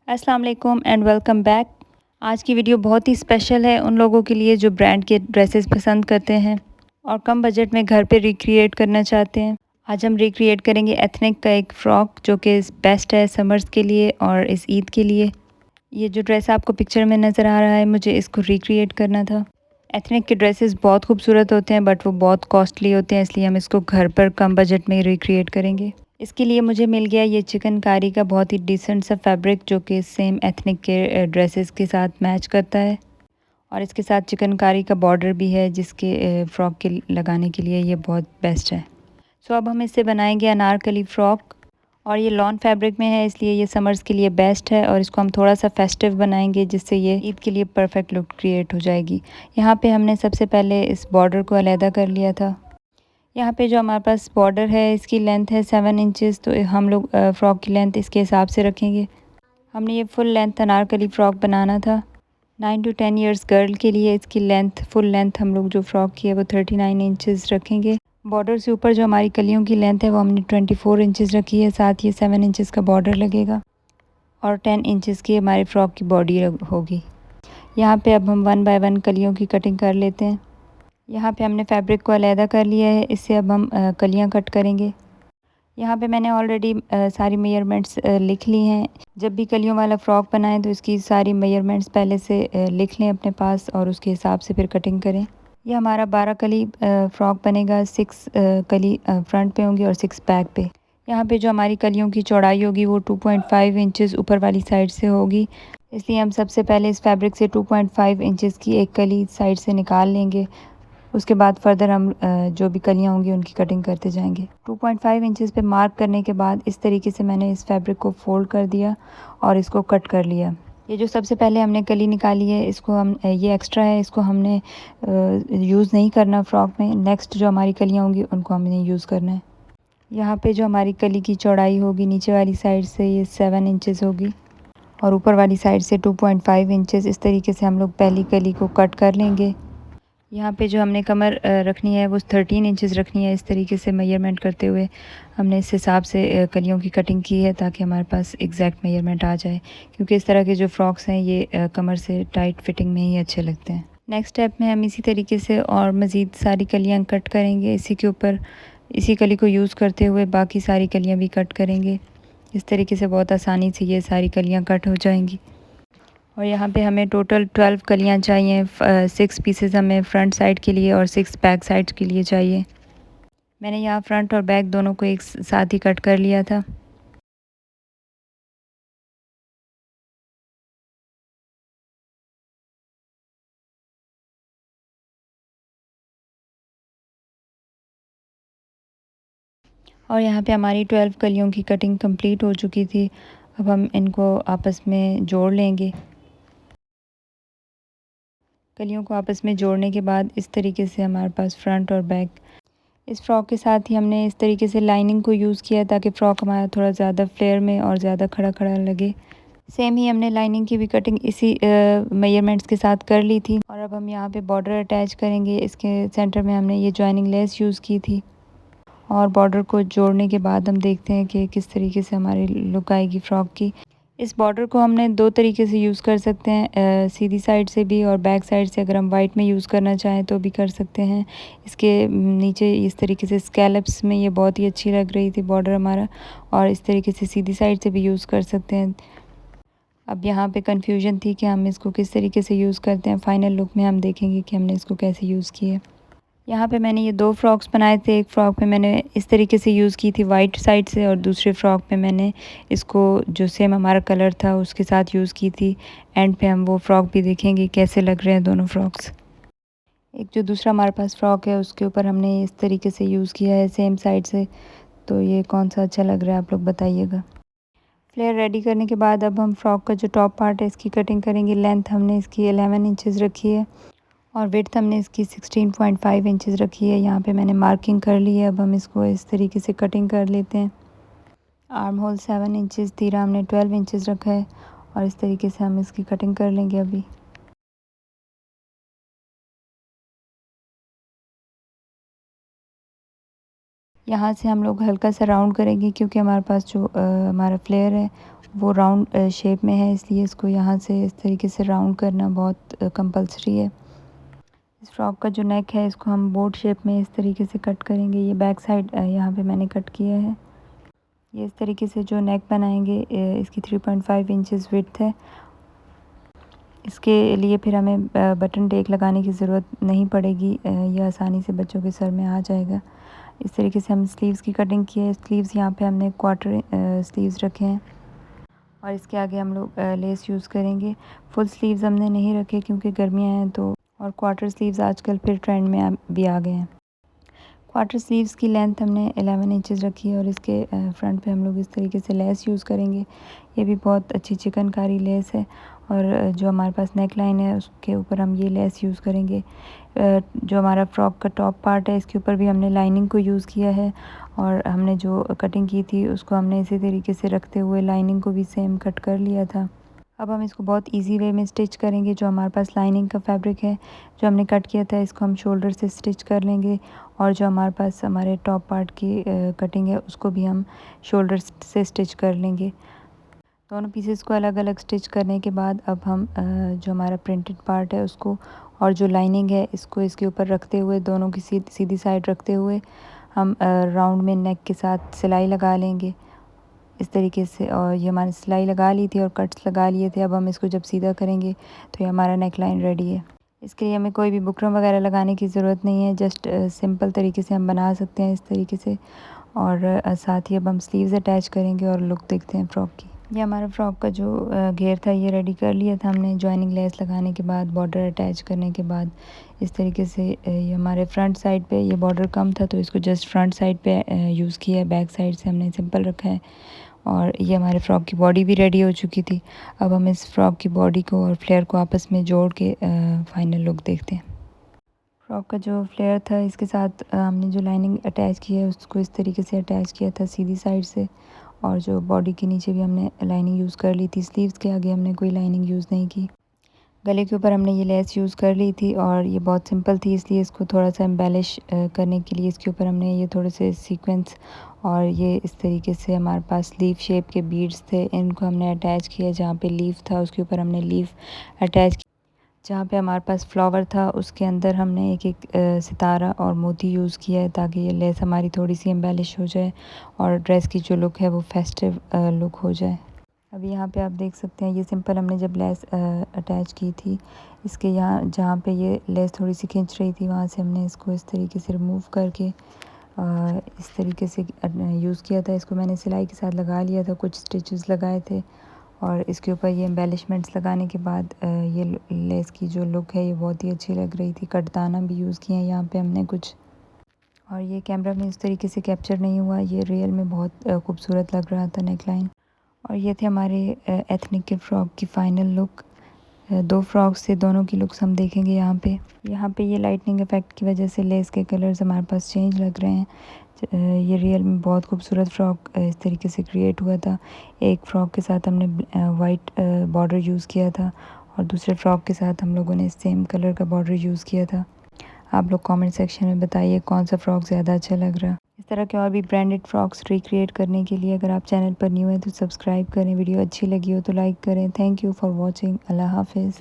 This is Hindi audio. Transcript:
अस्सलाम वालेकुम एंड वेलकम बैक। आज की वीडियो बहुत ही स्पेशल है उन लोगों के लिए जो ब्रांड के ड्रेसेस पसंद करते हैं और कम बजट में घर पे रिक्रिएट करना चाहते हैं। आज हम रिक्रिएट करेंगे एथनिक का एक फ़्रॉक जो कि बेस्ट है समर्स के लिए और इस ईद के लिए। ये जो ड्रेस आपको पिक्चर में नज़र आ रहा है, मुझे इसको रिक्रिएट करना था। एथनिक के ड्रेसेस बहुत खूबसूरत होते हैं बट वो बहुत कॉस्टली होते हैं, इसलिए हम इसको घर पर कम बजट में रिक्रिएट करेंगे। इसके लिए मुझे मिल गया ये चिकनकारी का बहुत ही डिसेंट सा फैब्रिक जो कि सेम एथनिक के ड्रेसेस के साथ मैच करता है और इसके साथ चिकनकारी का बॉर्डर भी है जिसके फ़्रॉक के लगाने के लिए ये बहुत बेस्ट है। सो अब हम इससे बनाएंगे अनारकली फ़्रॉक और ये लॉन फैब्रिक में है, इसलिए ये समर्स के लिए बेस्ट है और इसको हम थोड़ा सा फेस्टिव बनाएंगे जिससे ये ईद के लिए परफेक्ट लुक क्रिएट हो जाएगी। यहाँ पे हमने सबसे पहले इस बॉर्डर को अलहदा कर लिया था। यहाँ पे जो हमारे पास बॉर्डर है इसकी लेंथ है 7 इंचेस, तो हम लोग फ़्रॉक की लेंथ इसके हिसाब से रखेंगे। हमने ये फुल लेंथ अनारकली फ़्रॉक बनाना था। 9 टू 10 इयर्स गर्ल के लिए इसकी लेंथ फुल लेंथ हम लोग जो फ़्रॉक की है वो 39 इंचेस रखेंगे। बॉर्डर से ऊपर जो हमारी कलियों की लेंथ है वो हमने 24 इंचेस रखी है, साथ ही 7 इंचेस का बॉर्डर लगेगा और 10 इंचेस की हमारी फ़्रॉक की बॉडी होगी। यहाँ पे अब हम 1 बाय 1 कलियों की कटिंग कर लेते हैं। यहाँ पे हमने फैब्रिक को अलहदा कर लिया है, इससे अब हम कलियाँ कट करेंगे। यहाँ पे मैंने ऑलरेडी सारी मेजरमेंट्स लिख ली हैं। जब भी कलियों वाला फ़्रॉक बनाएं तो इसकी सारी मेजरमेंट्स पहले से लिख लें अपने पास और उसके हिसाब से फिर कटिंग करें। ये हमारा 12 कली फ़्रॉक बनेगा, 6 कली फ्रंट पे होंगी और 6 बैक पे। यहाँ पे जो हमारी कलियों की चौड़ाई होगी वो 2.5 इंचेस ऊपर वाली साइड से होगी, इसलिए हम सबसे पहले इस फैब्रिक से 2.5 इंचेस की एक कली साइड से निकाल लेंगे। उसके बाद फर्दर हम जो भी कलियाँ होंगी उनकी कटिंग करते जाएंगे। 2.5 इंचेस पे मार्क करने के बाद इस तरीके से मैंने इस फैब्रिक को फ़ोल्ड कर दिया और इसको कट कर लिया। ये जो सबसे पहले हमने कली निकाली है इसको हम ये एक्स्ट्रा है, इसको हमने यूज़ नहीं करना फ़्रॉक में। नेक्स्ट जो हमारी कलियाँ होंगी उनको हमने यूज़ करना है। यहाँ पे जो हमारी कली की चौड़ाई होगी नीचे वाली साइड से ये 7 इंचेस होगी और ऊपर वाली साइड से 2.5 इंचेस। इस तरीके से हम लोग पहली कली को कट कर लेंगे। यहाँ पे जो हमने कमर रखनी है वो 13 इंचेस रखनी है। इस तरीके से मेजरमेंट करते हुए हमने इस हिसाब से कलियों की कटिंग की है ताकि हमारे पास एग्जैक्ट मेजरमेंट आ जाए, क्योंकि इस तरह के जो फ्रॉक्स हैं ये कमर से टाइट फिटिंग में ही अच्छे लगते हैं। नेक्स्ट स्टेप में हम इसी तरीके से और मज़ीद सारी कलियाँ कट करेंगे। इसी के ऊपर इसी कली को यूज़ करते हुए बाकी सारी कलियाँ भी कट करेंगे। इस तरीके से बहुत आसानी से ये सारी कलियाँ कट हो जाएंगी। और यहाँ पे हमें टोटल 12 कलियाँ चाहिए। 6 पीसेस हमें फ्रंट साइड के लिए और 6 बैक साइड के लिए चाहिए। मैंने यहाँ फ्रंट और बैक दोनों को एक साथ ही कट कर लिया था। और यहाँ पे हमारी 12 कलियों की कटिंग कंप्लीट हो चुकी थी। अब हम इनको आपस में जोड़ लेंगे। कलियों को आपस में जोड़ने के बाद इस तरीके से हमारे पास फ्रंट और बैक। इस फ़्रॉक के साथ ही हमने इस तरीके से लाइनिंग को यूज़ किया ताकि फ़्रॉक हमारा थोड़ा ज़्यादा फ्लेयर में और ज़्यादा खड़ा खड़ा लगे। सेम ही हमने लाइनिंग की भी कटिंग इसी मेजरमेंट्स के साथ कर ली थी। और अब हम यहाँ पे बॉर्डर अटैच करेंगे। इसके सेंटर में हमने ये जॉइनिंग लेस यूज़ की थी और बॉर्डर को जोड़ने के बाद हम देखते हैं कि किस तरीके से हमारी लुक आएगी फ़्रॉक की। इस बॉर्डर को हमने दो तरीके से यूज़ कर सकते हैं, सीधी साइड से भी और बैक साइड से अगर हम वाइट में यूज़ करना चाहें तो भी कर सकते हैं। इसके नीचे इस तरीके से स्कैलप्स में ये बहुत ही अच्छी लग रही थी बॉर्डर हमारा, और इस तरीके से सीधी साइड से भी यूज़ कर सकते हैं। अब यहाँ पे कन्फ्यूजन थी कि हम इसको किस तरीके से यूज़ करते हैं। फाइनल लुक में हम देखेंगे कि हमने इसको कैसे यूज़ किया। यहाँ पे मैंने ये दो फ्रॉक्स बनाए थे। एक फ़्रॉक में मैंने इस तरीके से यूज़ की थी वाइट साइड से और दूसरे फ़्रॉक में मैंने इसको जो सेम हमारा कलर था उसके साथ यूज़ की थी। एंड पे हम वो फ़्रॉक भी देखेंगे कैसे लग रहे हैं दोनों फ्रॉक्स। एक जो दूसरा हमारे पास फ़्रॉक है उसके ऊपर हमने इस तरीके से यूज़ किया है सेम साइड से। तो ये कौन सा अच्छा लग रहा है आप लोग बताइएगा। फ्लेयर रेडी करने के बाद अब हम फ़्रॉक का जो टॉप पार्ट है इसकी कटिंग करेंगे। लेंथ हमने इसकी 11 इंचेस रखी है और विड्थ हमने इसकी 16.5 इंचेस रखी है। यहाँ पे मैंने मार्किंग कर ली है। अब हम इसको इस तरीके से कटिंग कर लेते हैं। आर्म होल 7 इंचेस, तीरा हमने 12 इंचेस रखा है और इस तरीके से हम इसकी कटिंग कर लेंगे अभी। यहाँ से हम लोग हल्का सा राउंड करेंगे क्योंकि हमारे पास जो हमारा फ्लेयर है वो राउंड शेप में है, इसलिए इसको यहाँ से इस तरीके से राउंड करना बहुत कंपल्सरी है। इस फ्रॉक का जो नेक है इसको हम बोट शेप में इस तरीके से कट करेंगे। ये बैक साइड यहाँ पे मैंने कट किया है। ये इस तरीके से जो नेक बनाएंगे, इसकी 3.5 इंचेस विड्थ है। इसके लिए फिर हमें बटन टेक लगाने की ज़रूरत नहीं पड़ेगी, ये आसानी से बच्चों के सर में आ जाएगा। इस तरीके से हम स्लीव्स की कटिंग की है। स्लीव्स यहाँ पे हमने क्वार्टर स्लीव्स रखे हैं और इसके आगे हम लोग लेस यूज़ करेंगे। फुल स्लीव्स हमने नहीं रखे क्योंकि गर्मियाँ हैं तो, और क्वार्टर स्लीव्स आजकल फिर ट्रेंड में भी आ गए हैं। क्वार्टर स्लीव्स की लेंथ हमने 11 इंचेस रखी है और इसके फ्रंट पे हम लोग इस तरीके से लेस यूज़ करेंगे। ये भी बहुत अच्छी चिकनकारी लेस है और जो हमारे पास नेक लाइन है उसके ऊपर हम ये लेस यूज़ करेंगे। जो हमारा फ्रॉक का टॉप पार्ट है इसके ऊपर भी हमने लाइनिंग को यूज़ किया है और हमने जो कटिंग की थी उसको हमने इसी तरीके से रखते हुए लाइनिंग को भी सेम कट कर लिया था। अब हम इसको बहुत इजी वे में स्टिच करेंगे। जो हमारे पास लाइनिंग का फैब्रिक है जो हमने कट किया था इसको हम शोल्डर से स्टिच कर लेंगे और जो हमारे पास हमारे टॉप पार्ट की कटिंग है उसको भी हम शोल्डर से स्टिच कर लेंगे। दोनों पीसेस को अलग अलग स्टिच करने के बाद अब हम जो हमारा प्रिंटेड पार्ट है उसको और जो लाइनिंग है इसको इसके ऊपर रखते हुए, दोनों की सीधी साइड रखते हुए हम राउंड में नेक के साथ सिलाई लगा लेंगे इस तरीके से। और ये हमारी सिलाई लगा ली थी और कट्स लगा लिए थे। अब हम इसको जब सीधा करेंगे तो ये हमारा नेक लाइन रेडी है। इसके लिए हमें कोई भी बुकरम वगैरह लगाने की ज़रूरत नहीं है, जस्ट सिंपल तरीके से हम बना सकते हैं इस तरीके से। और साथ ही अब हम स्लीव्स अटैच करेंगे और लुक देखते हैं फ्रॉक की। ये हमारा फ्रॉक का जो घेर था ये रेडी कर लिया था हमने। जॉइनिंग लेस लगाने के बाद, बॉर्डर अटैच करने के बाद इस तरीके से ये हमारे फ्रंट साइड पे ये बॉर्डर कम था तो इसको जस्ट फ्रंट साइड पे यूज़ किया है। बैक साइड से हमने सिंपल रखा है और ये हमारे फ्रॉक की बॉडी भी रेडी हो चुकी थी। अब हम इस फ्रॉक की बॉडी को और फ्लेयर को आपस में जोड़ के फाइनल लुक देखते हैं। फ्रॉक का जो फ्लेयर था इसके साथ हमने जो लाइनिंग अटैच की है उसको इस तरीके से अटैच किया था सीधी साइड से, और जो बॉडी के नीचे भी हमने लाइनिंग यूज़ कर ली थी। स्लीव्स के आगे हमने कोई लाइनिंग यूज़ नहीं की। गले के ऊपर हमने ये लेस यूज़ कर ली थी और ये बहुत सिंपल थी इसलिए इसको थोड़ा सा एम्बेलिश करने के लिए इसके ऊपर हमने ये थोड़े से सीक्वेंस और ये इस तरीके से हमारे पास लीफ शेप के बीड्स थे, इनको हमने अटैच किया। जहाँ पे लीफ था उसके ऊपर हमने लीफ अटैच किया। जहाँ पे हमारे पास फ्लावर था उसके अंदर हमने एक एक सितारा और मोती यूज़ किया है ताकि ये लेस हमारी थोड़ी सी एम्बेलिश हो जाए और ड्रेस की जो लुक है वो फेस्टिव लुक हो जाए। अभी यहाँ पे आप देख सकते हैं ये सिंपल हमने जब लेस अटैच की थी इसके यहाँ जहाँ पे ये लेस थोड़ी सी खींच रही थी वहाँ से हमने इसको इस तरीके से रिमूव करके इस तरीके से यूज़ किया था। इसको मैंने सिलाई के साथ लगा लिया था, कुछ स्टिचेस लगाए थे और इसके ऊपर ये एम्बेलिशमेंट्स लगाने के बाद ये लेस की जो लुक है ये बहुत ही अच्छी लग रही थी। कटदाना भी यूज़ किए हैं यहाँ पे हमने कुछ, और ये कैमरा में इस तरीके से कैप्चर नहीं हुआ, ये रियल में बहुत खूबसूरत लग रहा था नेक लाइन। और ये थे हमारे एथनिक के फ़्रॉक की फ़ाइनल लुक। दो फ्रॉक्स से दोनों की लुक्स हम देखेंगे यहाँ पे ये लाइटनिंग इफ़ेक्ट की वजह से लेस के कलर्स हमारे पास चेंज लग रहे हैं। ये रियल में बहुत खूबसूरत फ़्रॉक इस तरीके से क्रिएट हुआ था। एक फ़्रॉक के साथ हमने वाइट बॉर्डर यूज़ किया था और दूसरे फ़्रॉक के साथ हम लोगों ने सेम कलर का बॉर्डर यूज़ किया था। आप लोग कमेंट सेक्शन में बताइए कौन सा फ़्रॉक ज़्यादा अच्छा लग रहा है। इस तरह के और भी ब्रांडेड फ्रॉक्स रिक्रिएट करने के लिए अगर आप चैनल पर न्यू हैं तो सब्सक्राइब करें। वीडियो अच्छी लगी हो तो लाइक करें। Thank you for watching. अल्लाह हाफिज़।